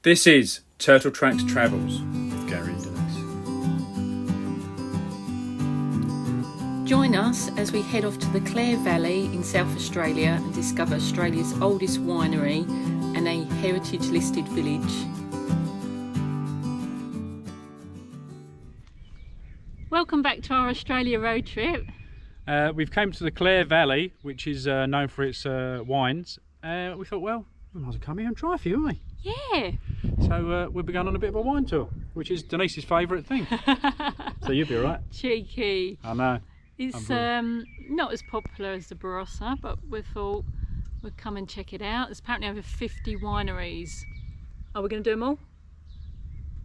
This is Turtle Tracks Travels with Gary and Denise. Join us as we head off to the Clare Valley in South Australia and discover Australia's oldest winery and a heritage listed village. Welcome back to our Australia road trip. We've come to the Clare Valley, which is known for its wines. We thought, well, we might as well come here and try a few, haven't we? Yeah. So we'll be going on a bit of a wine tour, which is Denise's favourite thing. So you'll be all right. Cheeky. I know. It's not as popular as the Barossa, but we thought we'd come and check it out. There's apparently over 50 wineries. Are we going to do them all?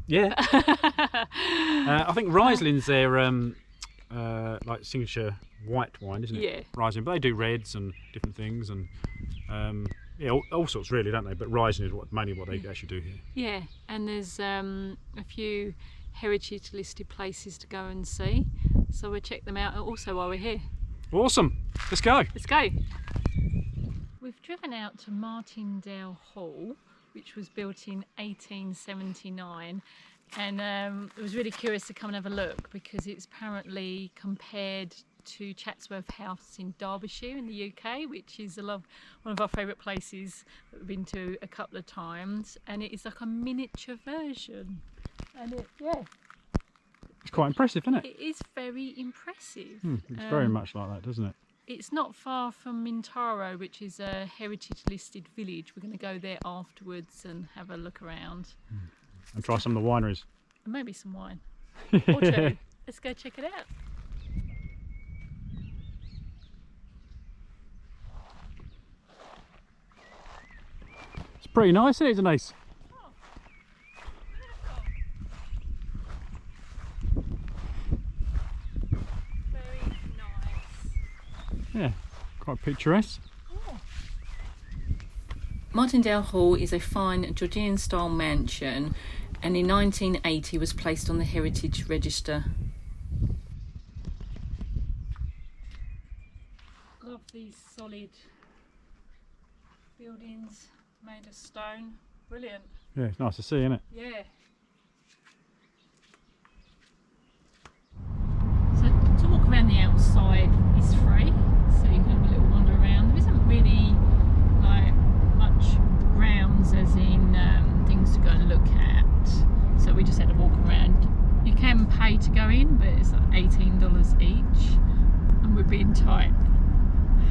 Yeah. I think Riesling's their like signature white wine, isn't it? Yeah. Riesling, but they do reds and different things, and yeah, all sorts really, don't they? But Riesling is mainly what they actually do here. Yeah, and there's a few heritage listed places to go and see, so we'll check them out also while we're here. Awesome, let's go. Let's go. We've driven out to Martindale Hall, which was built in 1879, and it was really curious to come and have a look because it's apparently compared to Chatsworth House in Derbyshire in the UK, which is one of our favourite places that we've been to a couple of times, and it is like a miniature version, and It's quite impressive, isn't it? it is very impressive. It's very much like that, doesn't it? It's not far from Mintaro, which is a heritage listed village. We're going to go there afterwards and have a look around And try some of the wineries. and maybe some wine or two. Let's go check it out. It's pretty nice, isn't it, Denise? Very nice. Yeah, quite picturesque. Martindale Hall is a fine Georgian style mansion, and in 1980 was placed on the Heritage Register. Love these solid buildings made of stone. Brilliant. Yeah, it's nice to see, isn't it? Yeah. So to walk around the outside is free, so you can have a little wander around. There isn't really like much grounds as in things to go and look at, so we just had to walk around. You can pay to go in, but it's like $18 each, and we're being tight.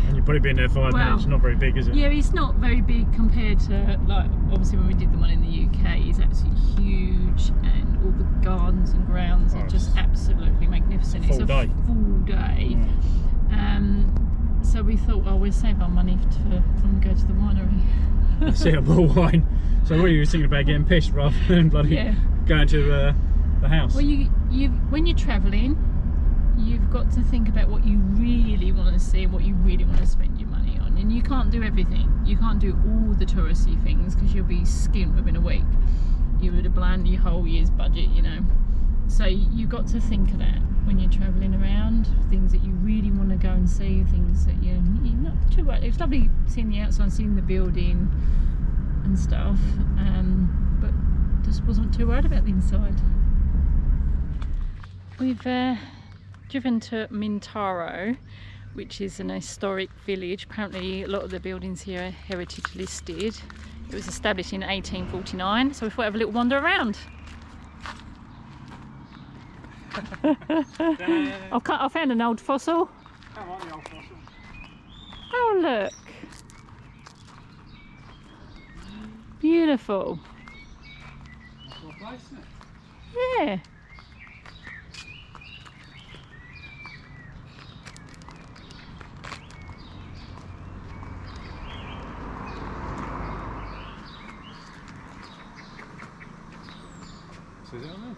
And you've probably been there 5 minutes, not very big, is it? Yeah, it's not very big compared to, like, obviously when we did the one in the UK, it's absolutely huge, and all the gardens and grounds are just absolutely magnificent. It's a full day. So we thought, well, we'll save our money when we go to the winery. See a more wine. So what are you thinking about, getting pissed rather than bloody going to the house? Well, when you're travelling, you've got to think about what you really want to see, what you really want to spend your money on, and you can't do everything. You can't do all the touristy things because you'll be skint within a week. You would have blown your whole year's budget, you know. So you've got to think of that when you're travelling around, things that you really want to go and see, things that you're not too worried. It was lovely seeing the outside, seeing the building and stuff, but just wasn't too worried about the inside. We've driven to Mintaro, which is an historic village. Apparently a lot of the buildings here are heritage listed. It was established in 1849, so we thought I'd have a little wander around. I found an old fossil. Come on, the old fossil. Oh look! Beautiful. That's your place, isn't it? Yeah. Says it on there.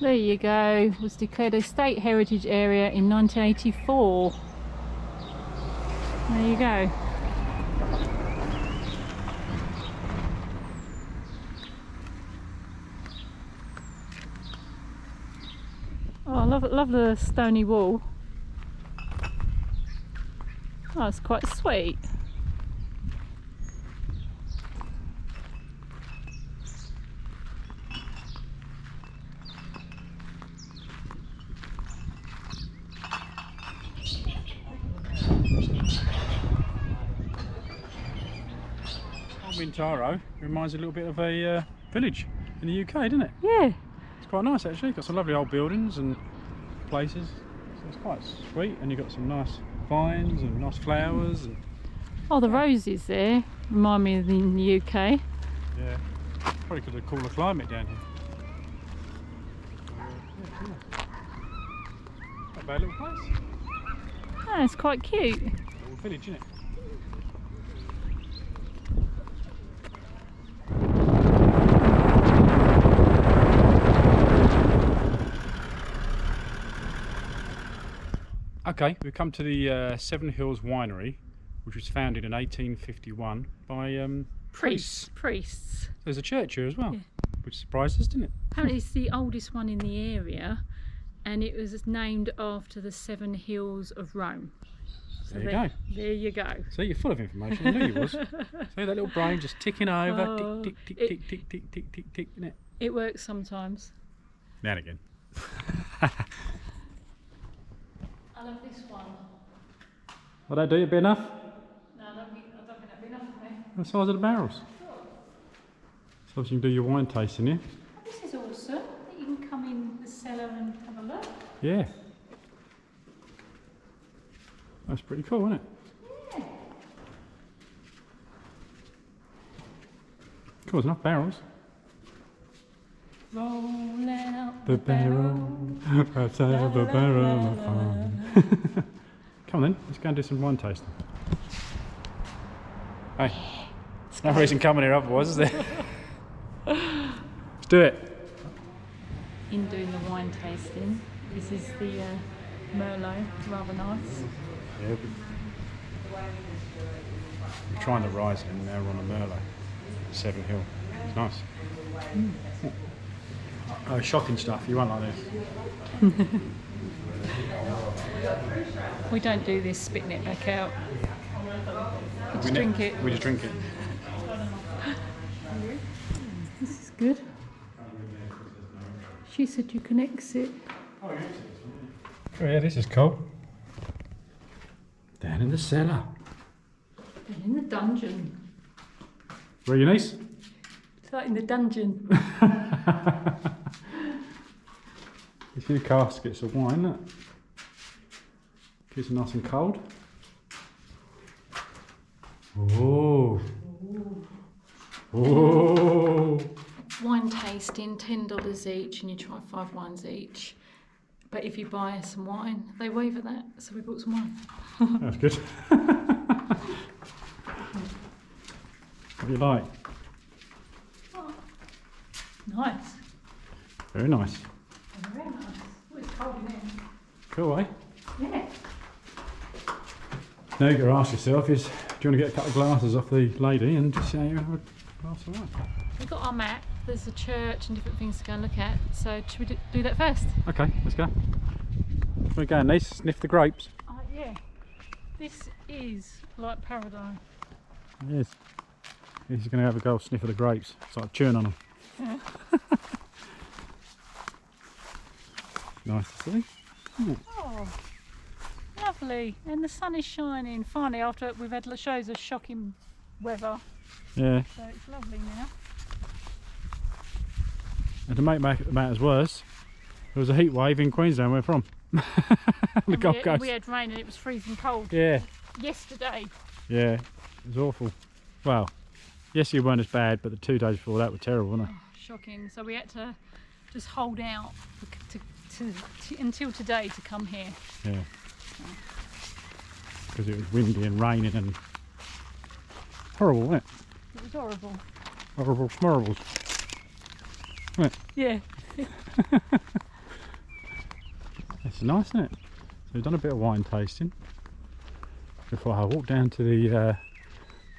There you go. Was declared a state heritage area in 1984. There you go. Oh, I love the stony wall. Oh, it's quite sweet. Mintaro reminds a little bit of a village in the UK, doesn't it? Yeah. It's quite nice actually. Got some lovely old buildings and places. So it's quite sweet, and you've got some nice vines and nice flowers. And Oh, the roses there remind me of in the UK. yeah, probably because of the cooler climate down here. Yeah, not a bad little place. Oh, it's quite cute. Little village, isn't it? Okay, we've come to the Seven Hills Winery, which was founded in 1851 by priests. Priests. There's a church here as well, Yeah. which surprised us, didn't it? Apparently it's the oldest one in the area, and it was named after the Seven Hills of Rome. So There you go. There you go. See, you're full of information. I knew you was. See that little brain just ticking over, Oh, tick, tick, it- tick, tick, tick, tick, tick, tick, isn't it? It works sometimes. Now and again. I love this one. Will that do you? Be enough? No, I don't think that'd be enough for me. The size of the barrels. So obviously you can do your wine tasting here. Oh, this is awesome. That you can come in the cellar and have a look. Yeah. That's pretty cool, isn't it? Yeah. Cool, there's enough barrels. Rolling out The barrel, outside the barrel of fun. Come on then, let's go and do some wine tasting. Hey, no reason coming here otherwise, is there? Let's do it. In doing the wine tasting, this is the Merlot, rather nice. Yeah, we're trying the Riesling and now we're on the Merlot, Seven Hill. It's nice. Oh, shocking stuff, you won't like this. We don't do this spitting it back out. We just drink it. We just drink it. This is good. She said you can exit. Oh yeah, this is cool. Down in the cellar. And in the dungeon. Where are your niece? It's like in the dungeon. A few caskets of wine, look. Keeps it nice and cold. Oh. Oh. Wine tasting, $10 each, and you try 5 wines each. But if you buy some wine, they waiver that, so we bought some wine. That's good. What do you like? Oh, nice. Very nice. Very nice. Oh, it's cold in here. Cool, eh? Yeah. Now you've got to ask yourself is, do you want to get a couple of glasses off the lady and just say you have a glass of wine? We've got our map. There's a church and different things to go and look at. So should we do that first? Okay, let's go. Where we going, niece? Sniff the grapes. Yeah. This is like paradise. Yes. He's going to have a go sniff of the grapes. It's like chewing on them. Yeah. Nice to see. Isn't it? Oh, lovely. And the sun is shining. Finally, after we've had shows of shocking weather. Yeah. So it's lovely now. And to make matters worse, there was a heat wave in Queensland where we're from. The Gold Coast. We had rain and it was freezing cold. Yeah. Yesterday. Yeah. It was awful. Well, yesterday weren't as bad, but the 2 days before that were terrible, weren't they? Oh, shocking. So we had to just hold out until today to come here. Yeah. Because it was windy and raining and horrible, wasn't it? It was horrible. Horrible smorribles. Wasn't it? Yeah. It's nice, isn't it? So we've done a bit of wine tasting before I walk down to the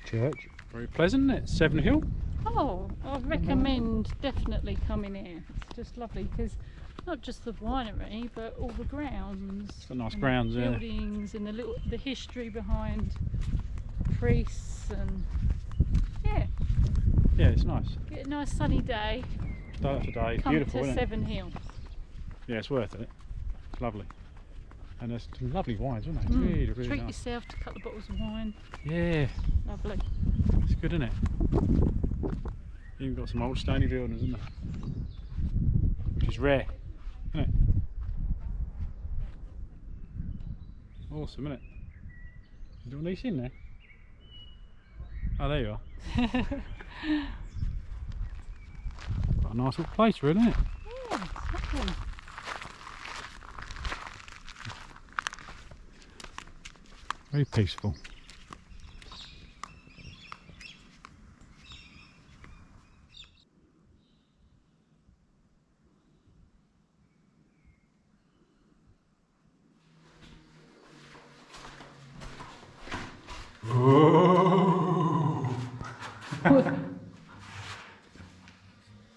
church. Very pleasant, isn't it? Seven Hill. Oh, I recommend definitely coming here. It's just lovely because not just the winery, but all the grounds. It's got nice and grounds, the yeah. buildings and the history behind priests and yeah. Yeah, it's nice. Get a nice sunny day. Start today. It's Come beautiful, to isn't it? Seven Hills. Yeah, it's worth it. It's lovely. And there's some lovely wines, aren't they? Really, really Treat nice. yourself to a couple of bottles of wine. Yeah, Lovely. it's good, isn't it? Even got some old stony buildings, isn't there? Which is rare, isn't it? Awesome, isn't it? You don't want these in there? Oh, there you are. Got a nice little place, really, isn't it? Yeah, it's lovely. Very peaceful.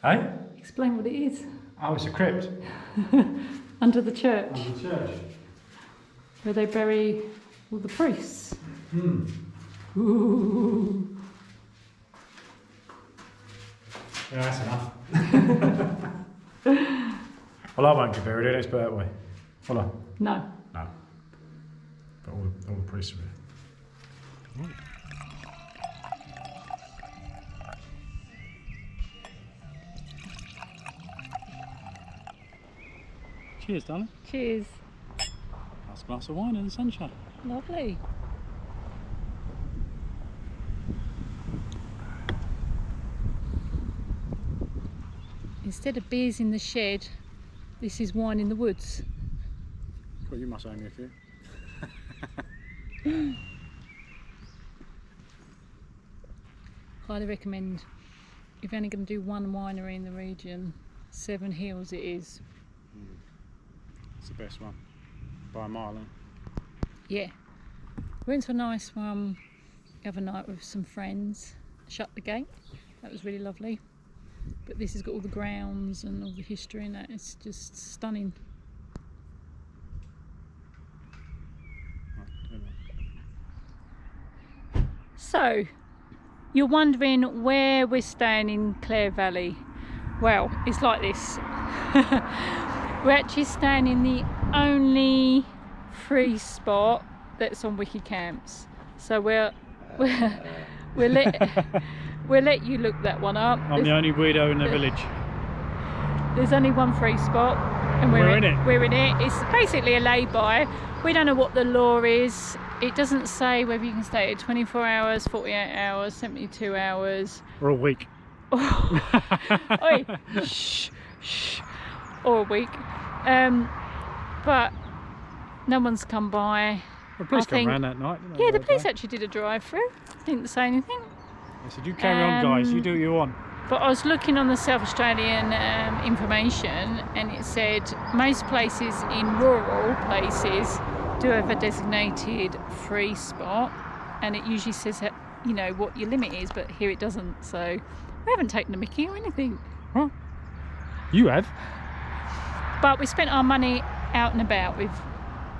Hey? Explain what it is. Oh, it's a crypt. Under the church, The church. where they bury all the priests. Hmm. Ooh. Yeah, that's enough. Well, I won't get buried here, let's put it that way. Will I? No. No. But all the priests are here. Cheers, darling. Cheers. Nice glass of wine in the sunshine. Lovely. Instead of beers in the shed, this is wine in the woods. Well, you must owe me a few. Highly recommend. If you're only going to do one winery in the region, Seven Hills it is. It's the best one. By a mile, isn't it? Yeah. Went to a nice one the other night with some friends. Shut the gate. That was really lovely. But this has got all the grounds and all the history in that. It's just stunning. Right, do So, you're wondering where we're staying in Clare Valley. Well, it's like this. We're actually staying in the only free spot that's on Wiki Camps. So we'll let you look that one up. I'm the only weirdo in the village. There's only one free spot, and We're in it. We're in it. It's basically a lay-by. We don't know what the law is. It doesn't say whether you can stay at 24 hours, 48 hours, 72 hours. Or a week. Oi, shh, shh. Or a week. But no one's come by. The police I come think- round that night, didn't they? Yeah, the police actually did a drive-through. Didn't say anything. They said, you carry on, guys, you do what you want. But I was looking on the South Australian information, and it said most places in rural places do have a designated free spot, and it usually says that, you know, what your limit is, but here it doesn't. So we haven't taken a mickey or anything. Huh? You have? But we spent our money out and about. We've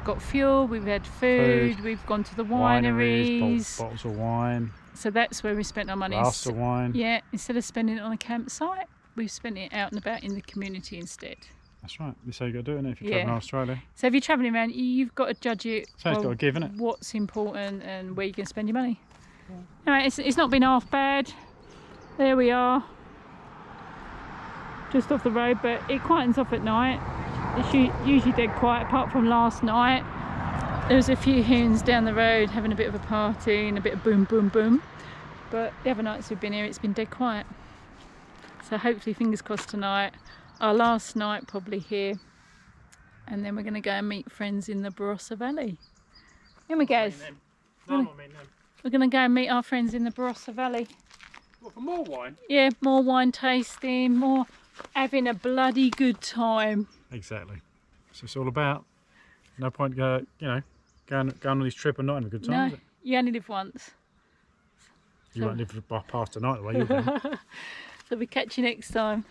got fuel, we've had food. We've gone to the wineries. Bottles of wine, So that's where we spent our money. glass of wine. Yeah, instead of spending it on a campsite, we've spent it out and about in the community instead. That's right. That's how you got to do it, innit, if you're Yeah. travelling Australia. So if you're travelling around, you've got to judge it. So it's got to give, innit? What's important and where you're going to spend your money. Anyway, it's not been half bad. There we are. Just off the road, but it quietens off at night. It's usually dead quiet, apart from last night. There was a few hoons down the road having a bit of a party and a bit of boom, boom, boom. But the other nights we've been here, it's been dead quiet. So hopefully, fingers crossed tonight. Our last night probably here. And then we're going to go and meet friends in the Barossa Valley. Here we go. No, I mean them. We're going to go and meet our friends in the Barossa Valley. What, for more wine? Yeah, more wine tasting, more having a bloody good time. Exactly. That's what it's all about. No point going on this trip and not having a good time, No, is it? you only live once. You won't live past the night the way you're going. So we catch you next time.